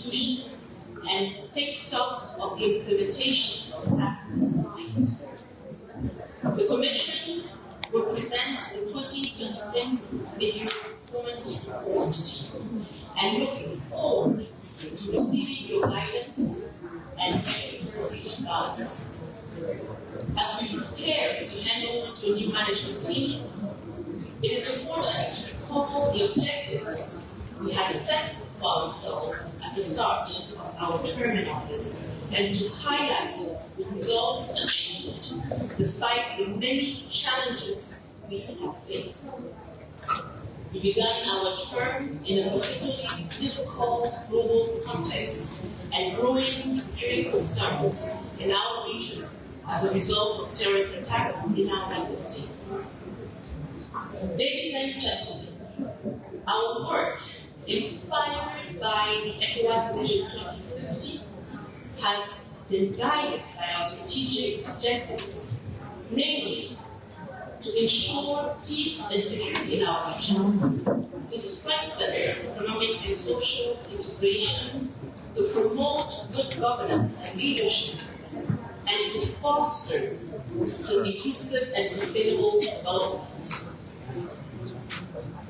institutions and take stock of the implementation of acts signed. The Commission will present the 2026 Mid-Year Performance Report and looks forward to receiving your guidance and expertise advice. As we prepare to hand over to a new management team, it is important to recall the objectives we had set for ourselves at the start of our term in office and to highlight the results achieved despite the many challenges we have faced. We began our term in a particularly difficult global context and growing security concerns in our region as a result of terrorist attacks in our member states. Ladies and gentlemen, our work, inspired by the ECOWAS Vision 2050, has been guided by our strategic objectives, namely, to ensure peace and security in our region, to strengthen economic and social integration, to promote good governance and leadership, and to foster inclusive and sustainable development.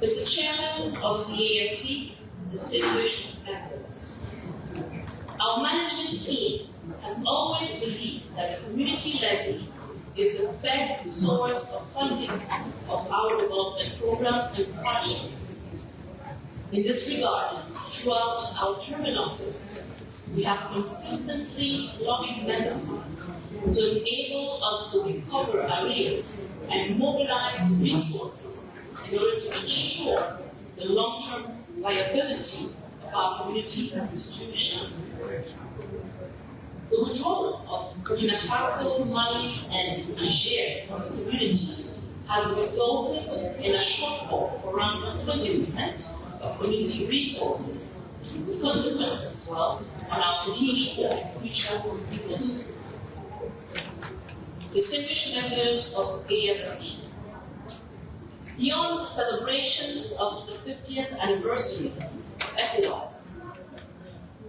Mr. Chairman of the AFC, distinguished members, our management team has always believed that the community levy is the best source of funding of our development programs and projects. In this regard, throughout our term in office, we have consistently lobbied member states to enable us to recover arrears and mobilize resources in order to ensure the long-term viability of our community institutions. The withdrawal of Burkina Faso, Mali, and Niger from the community has resulted in a shortfall of around 20% of community resources, with consequences as well on our cohesion and regional unity. Distinguished members of AFC, beyond the celebrations of the 50th anniversary of ECOWAS,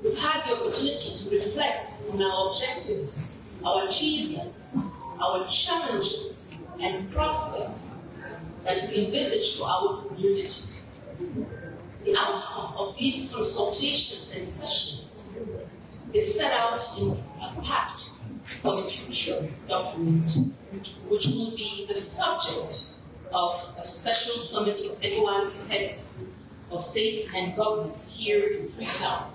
we've had the opportunity to reflect on our objectives, our achievements, our challenges, and prospects that we envisage for our community. The outcome of these consultations and sessions is set out in a pact for the future document, which will be the subject of a special summit of ECOWAS heads of states and governments here in Freetown.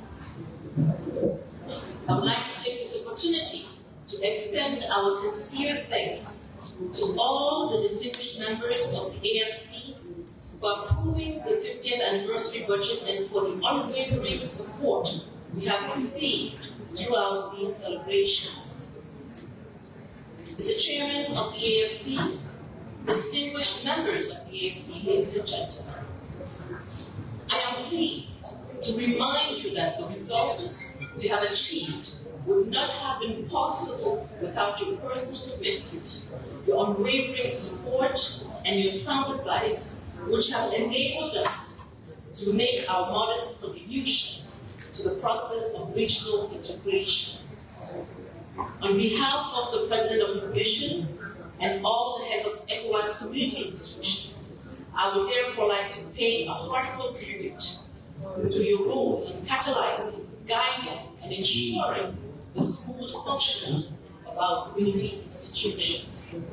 I would like to take this opportunity to extend our sincere thanks to all the distinguished members of the AFC for approving the 50th anniversary budget and for the unwavering support we have received throughout these celebrations. Mr. Chairman of the AFC, distinguished members of the AFC, ladies and gentlemen, I am pleased to remind you that the results we have achieved would not have been possible without your personal commitment, your unwavering support, and your sound advice, which have enabled us to make our modest contribution to the process of regional integration. On behalf of the President of the Commission and all the heads of ECOWAS community institutions, I would therefore like to pay a heartfelt tribute to your role in catalyzing, guiding, and ensuring the smooth functioning of our community institutions.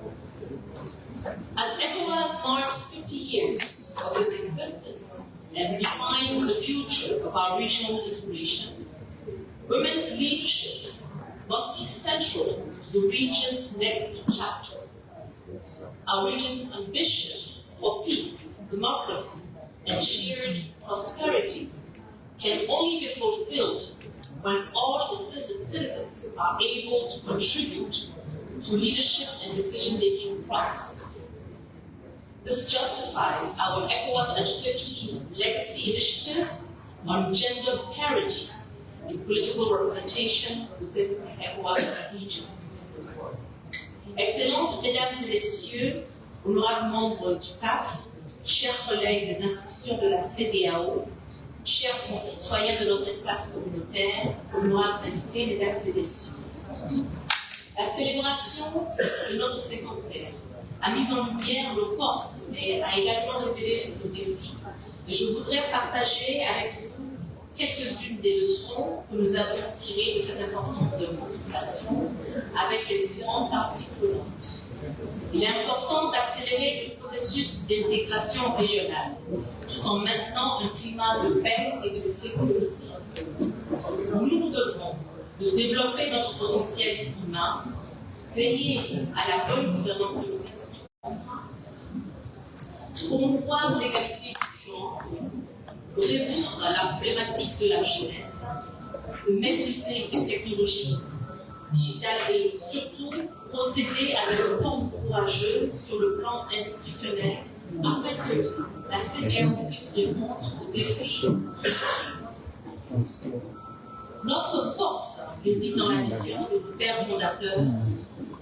As ECOWAS marks 50 years of its existence and defines the future of our regional integration, women's leadership must be central to the region's next chapter. Our region's ambition for peace, democracy, and shared prosperity can only be fulfilled when all its citizens are able to contribute to leadership and decision-making processes. This justifies our ECOWAS at 50's legacy initiative on gender parity in political representation within the ECOWAS region. Excellences, Mesdames et Messieurs, honorables membres du CAF, chers collègues des institutions de la CEDEAO, chers concitoyens de notre espace communautaire, honorables invités, mesdames et messieurs. La célébration de notre cinquantenaire a mis en lumière nos forces et a également révélé nos défis. Et je voudrais partager avec vous quelques-unes des leçons que nous avons tirées de ces importantes consultations avec les différentes parties prenantes. Il est important d'accélérer le processus d'intégration régionale, tout en maintenant un climat de paix et de sécurité. Nous devons développer notre potentiel humain, veiller à la bonne gouvernance de nos institutions, promouvoir l'égalité du genre, résoudre la problématique de la jeunesse, maîtriser les technologies digitales et surtout procéder à des réformes courageuses sur le plan institutionnel afin que la CEDEAO puisse répondre aux défis. Notre force réside dans la vision de nos pères fondateurs,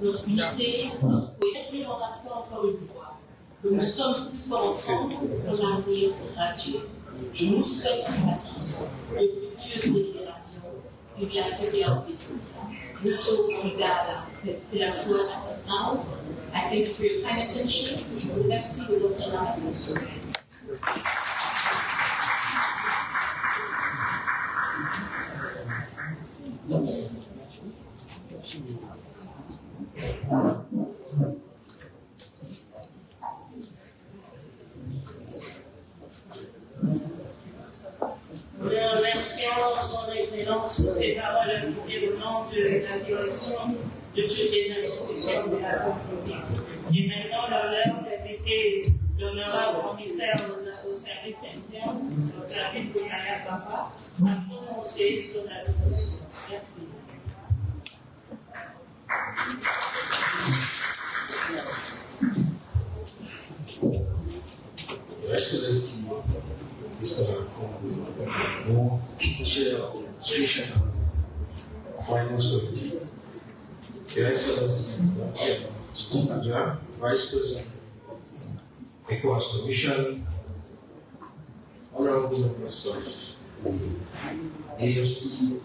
notre unité, notre cohésion, encore une fois. Nous sommes plus forts ensemble pour l'avenir gratuit. Je nous souhaite à tous de fructueuses délibérations, vive la CEDEAO et tout. Mucho obrigada pela sua atenção. I thank you for your kind attention. Je vous remercie de votre attention. Nous remercions son Excellence pour ses paroles appliquées au nom de la direction de toutes les institutions de la communauté. Et maintenant, l'honneur d'inviter l'honorable commissaire aux services internes, Dr. Louis-Maria Papa, à prononcer sur la discussion. Merci. Your Excellency, Mr. Kongo, Chair of the Administration and Finance Committee, Your Excellency, Chairman, Vice President, ECOWAS Commission, Honorable members of the AFC,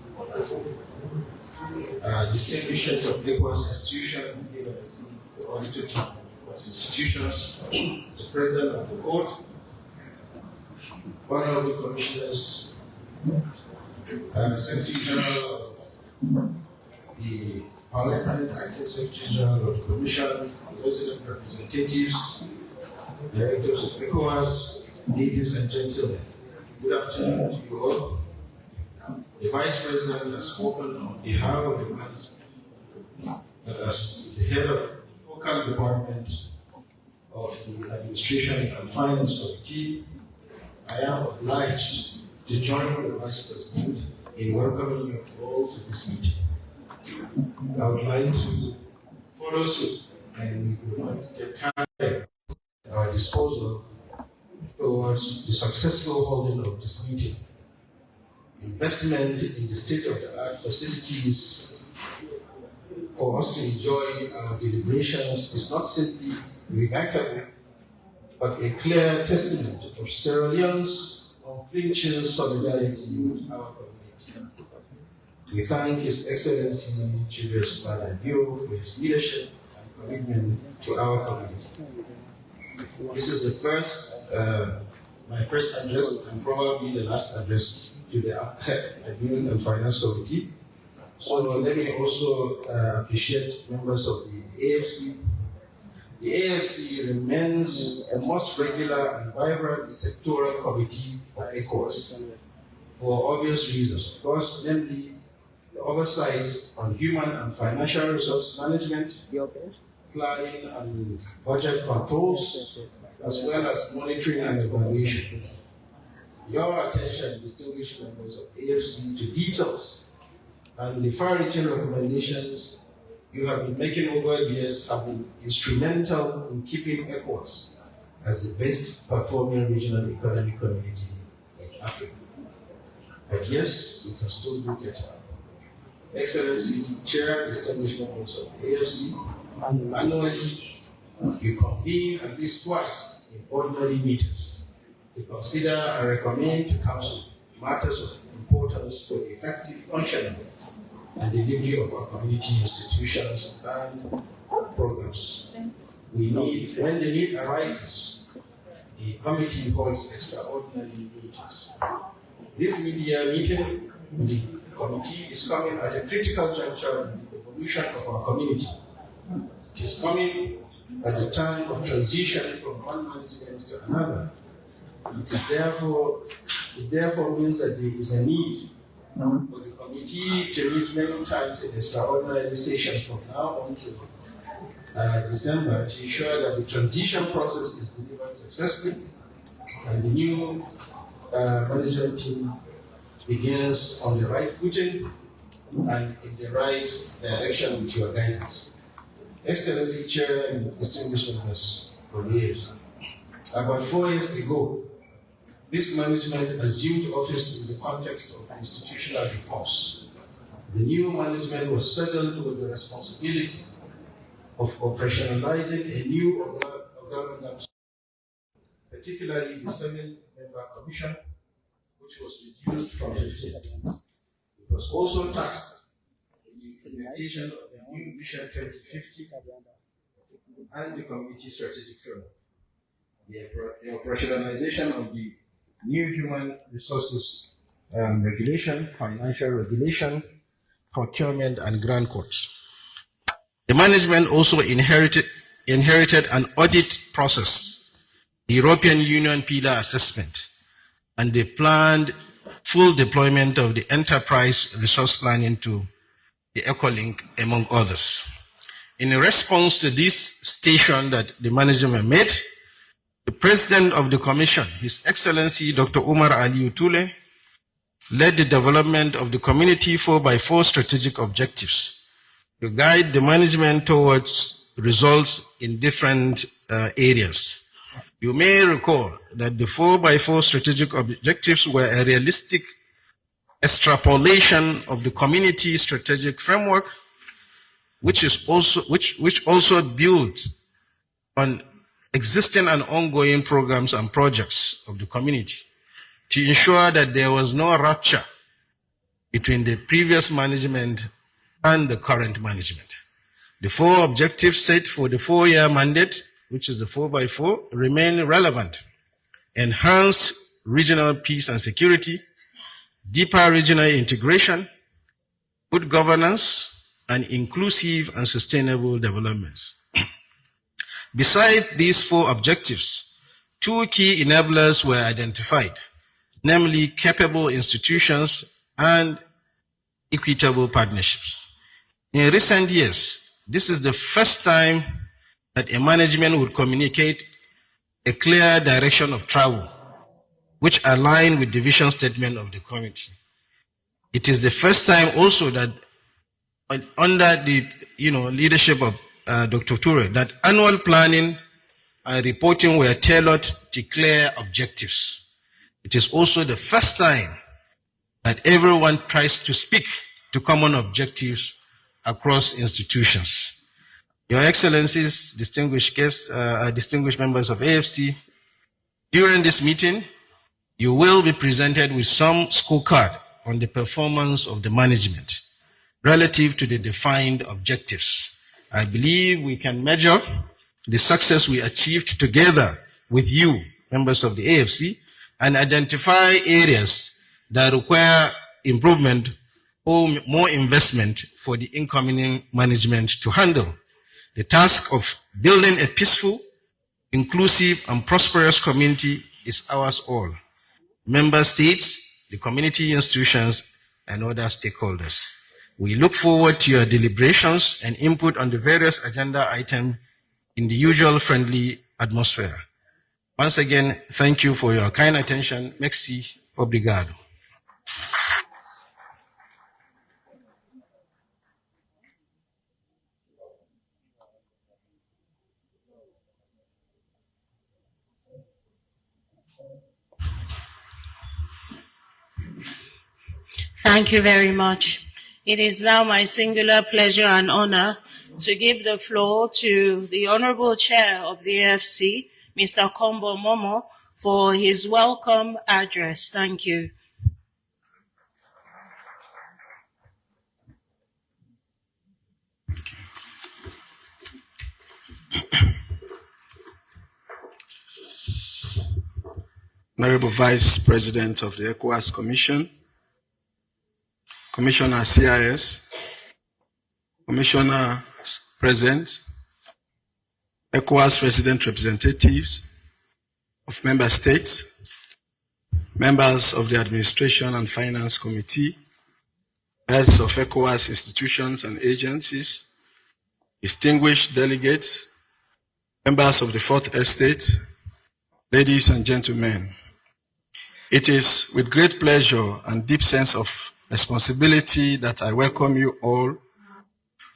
distinguished heads of ECOWAS institution, the auditor institutions, the President of the Court, Honorable Commissioners, Secretary General of the Parliament, Acting Secretary General of the Commission, Resident Representatives, Directors of ECOWAS, ladies and gentlemen, good afternoon to you all. The Vice President has spoken on behalf of the management, as the head of the focal department of the Administration and Finance Committee. I am obliged to join the Vice President in welcoming you all to this meeting. I would like to follow suit, and we would like to get time at our disposal towards the successful holding of this meeting. Investment in the state-of-the-art facilities for us to enjoy our deliberations is not simply remarkable, but a clear testament of Sierra Leone's unflinching solidarity with our community. We thank His Excellency Julius Madabio for his leadership and commitment to our community. This is my first address and probably the last address to the Admin and Finance Committee. So let me also appreciate members of the AFC. The AFC remains a most regular and vibrant sectoral committee of ECOWAS for obvious reasons. Of course, namely the oversight on human and financial resource management, planning and budget controls, as well as monitoring and evaluation. Your attention, distinguished members of AFC, to details and the far-reaching recommendations you have been making over the years have been instrumental in keeping ECOWAS as the best performing regional economic community in Africa. But yes, we can still do better. Excellency, Chair, distinguished members of AFC, annually you convene at least twice in ordinary meetings to consider and recommend to Council matters of importance for the effective functioning and delivery of our community institutions and programs. When the need arises, the committee holds extraordinary meetings. This media meeting, the committee is coming at a critical juncture in the evolution of our community. It is coming at the time of transition from one management to another. It therefore means that there is a need for the committee to meet many times in extraordinary sessions from now on to December to ensure that the transition process is delivered successfully and the new management team begins on the right footing and in the right direction with your guidance. Excellency Chair and distinguished members of the AFC, about 4 years ago, this management assumed office in the context of institutional reforms. The new management was saddled with the responsibility of operationalizing a new governance, particularly the 7-member commission, which was reduced from 15. It was also tasked with the implementation of the new Vision 2050 and the community strategic framework. The operationalization of the new human resources regulation, financial regulation, procurement, and grant codes. The management also inherited an audit process, the European Union pillar assessment, and the planned full deployment of the enterprise resource planning to the 𝐂𝐿ink, among others. In response to this station that the management made, the President of the Commission, His Excellency Dr. Umar Aliyu Tule, led the development of the Community 4x4 strategic objectives to guide the management towards results in different areas. You may recall that the 4x4 strategic objectives were a realistic extrapolation of the community strategic framework, which also built on existing and ongoing programs and projects of the community to ensure that there was no rupture between the previous management and the current management. The 4 objectives set for the 4-year mandate, which is the 4x4, remain relevant. Enhanced regional peace and security, deeper regional integration, good governance, and inclusive and sustainable developments. Besides these 4 objectives, 2 key enablers were identified, namely capable institutions and equitable partnerships. In recent years, this is the first time that a management would communicate a clear direction of travel, which align with the vision statement of the committee. It is the first time also that under the leadership of Dr. Ture, that annual planning and reporting were tailored to clear objectives. It is also the first time that everyone tries to speak to common objectives across institutions. Your Excellencies, distinguished guests, distinguished members of AFC, during this meeting, you will be presented with some scorecard on the performance of the management relative to the defined objectives. I believe we can measure the success we achieved together with you, members of the AFC, and identify areas that require improvement or more investment for the incoming management to handle. The task of building a peaceful, inclusive, and prosperous community is ours all. Member states, the community institutions, and other stakeholders. We look forward to your deliberations and input on the various agenda items in the usual friendly atmosphere. Once again, thank you for your kind attention. Merci, obrigado. Thank you very much. It is now my singular pleasure and honor to give the floor to the Honorable Chair of the AFC, Mr. Kombo Momo, for his welcome address. Thank you. Honorable Vice President of the ECOWAS Commission, Commissioner CIS, Commissioner present, ECOWAS resident representatives of member states, members of the Administration and Finance Committee, heads of ECOWAS institutions and agencies, distinguished delegates, members of the Fourth Estate, ladies and gentlemen. It is with great pleasure and deep sense of responsibility that I welcome you all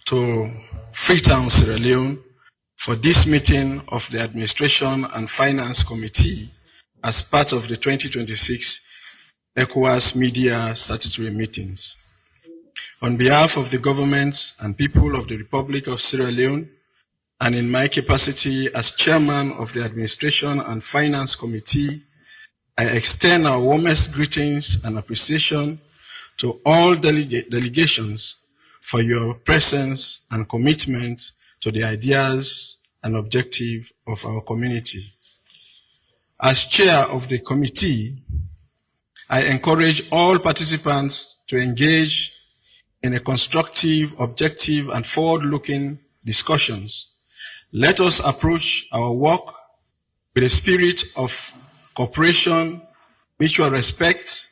to Freetown, Sierra Leone for this meeting of the Administration and Finance Committee as part of the 2026 ECOWAS Media Statutory Meetings. On behalf of the government and people of the Republic of Sierra Leone, and in my capacity as Chairman of the Administration and Finance Committee, I extend our warmest greetings and appreciation to all delegations for your presence and commitment to the ideas and objectives of our community. As Chair of the committee, I encourage all participants to engage in a constructive, objective, and forward-looking discussions. Let us approach our work with a spirit of cooperation, mutual respect,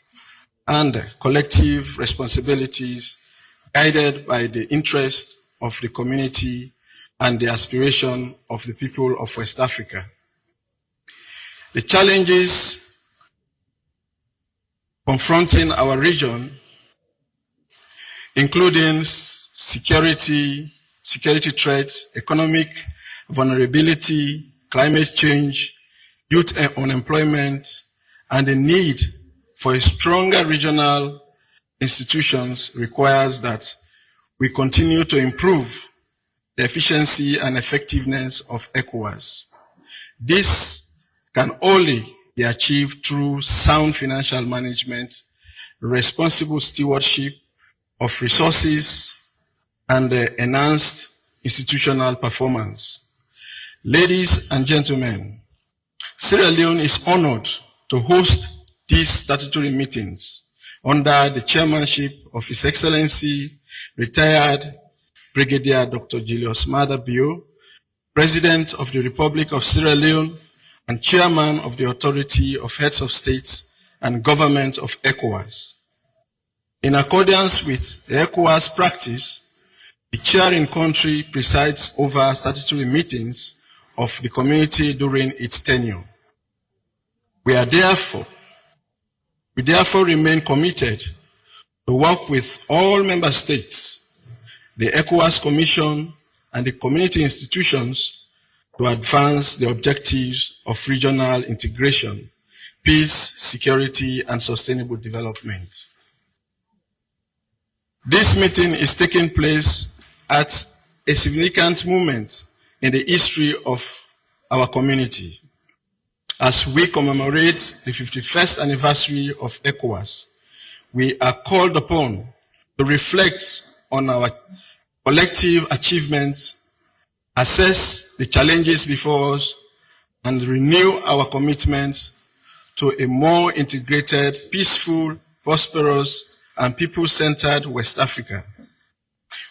and collective responsibilities, guided by the interest of the community and the aspiration of the people of West Africa. The challenges confronting our region, including security threats, economic vulnerability, climate change, youth unemployment, and the need for a stronger regional institutions requires that we continue to improve the efficiency and effectiveness of ECOWAS. This can only be achieved through sound financial management, responsible stewardship of resources, and enhanced institutional performance. Ladies and gentlemen, Sierra Leone is honored to host these statutory meetings under the chairmanship of His Excellency, retired Brigadier Dr. Julius Maada Bio, President of the Republic of Sierra Leone and Chairman of the Authority of Heads of States and Government of ECOWAS. In accordance with the ECOWAS practice, the chair in country presides over statutory meetings of the community during its tenure. We therefore remain committed to work with all member states, the ECOWAS Commission, and the community institutions to advance the objectives of regional integration, peace, security, and sustainable development. This meeting is taking place at a significant moment in the history of our community as we commemorate the 51st anniversary of ECOWAS. We are called upon to reflect on our collective achievements, assess the challenges before us, and renew our commitment to a more integrated, peaceful, prosperous, and people-centered West Africa.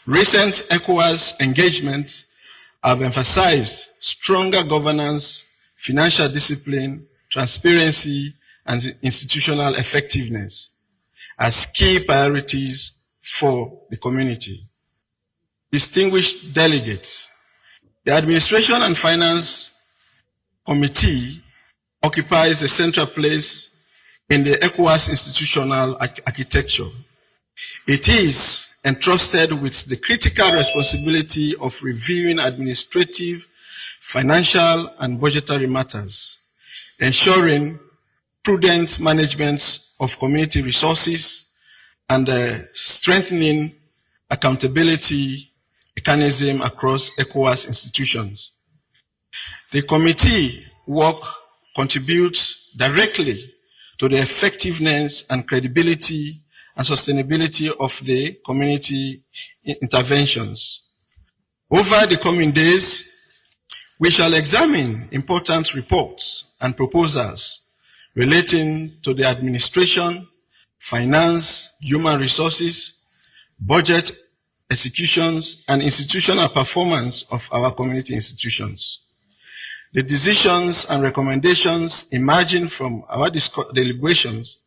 Recent ECOWAS engagements have emphasized stronger governance, financial discipline, transparency, and institutional effectiveness as key priorities for the community. Distinguished delegates, the Administration and Finance Committee occupies a central place in the ECOWAS institutional architecture. It is entrusted with the critical responsibility of reviewing administrative, financial, and budgetary matters, ensuring prudent management of community resources, and strengthening accountability mechanism across ECOWAS institutions. The committee work contributes directly to the effectiveness and credibility and sustainability of the community interventions. Over the coming days, we shall examine important reports and proposals relating to the administration, finance, human resources, budget executions, and institutional performance of our community institutions. The decisions and recommendations emerging from our deliberations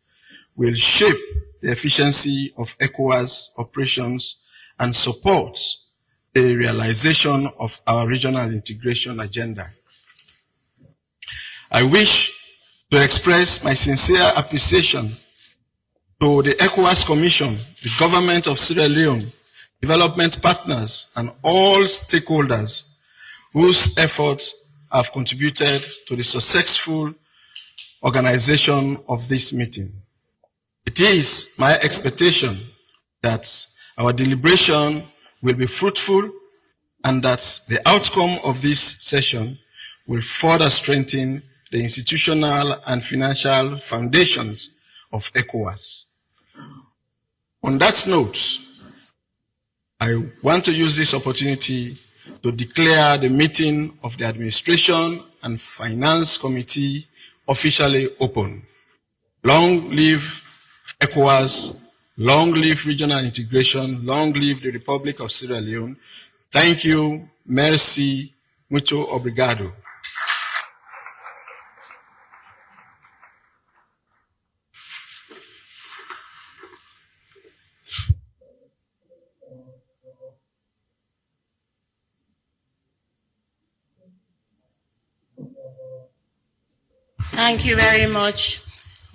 will shape the efficiency of ECOWAS operations and support the realization of our regional integration agenda. I wish to express my sincere appreciation to the ECOWAS Commission, the government of Sierra Leone, development partners, and all stakeholders whose efforts have contributed to the successful organization of this meeting. It is my expectation that our deliberation will be fruitful and that the outcome of this session will further strengthen the institutional and financial foundations of ECOWAS. On that note, I want to use this opportunity to declare the meeting of the Administration and Finance Committee officially open. Long live ECOWAS, long live regional integration, long live the Republic of Sierra Leone. Thank you, merci, mucho obrigado. Thank you very much.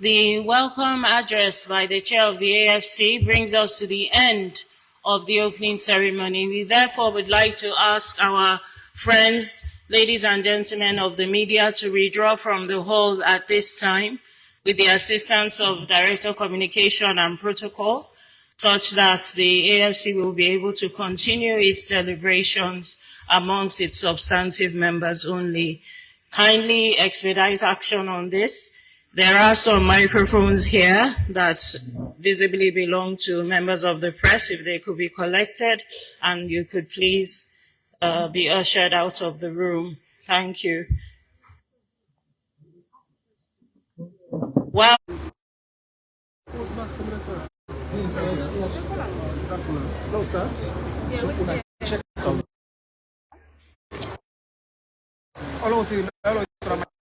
The welcome address by the chair of the AFC brings us to the end of the opening ceremony. We therefore would like to ask our friends, ladies and gentlemen of the media, to withdraw from the hall at this time with the assistance of Director Communication and Protocol, such that the AFC will be able to continue its deliberations amongst its substantive members only. Kindly expedite action on this. There are some microphones here that visibly belong to members of the press, if they could be collected, and you could please be ushered out of the room. Thank you. Well,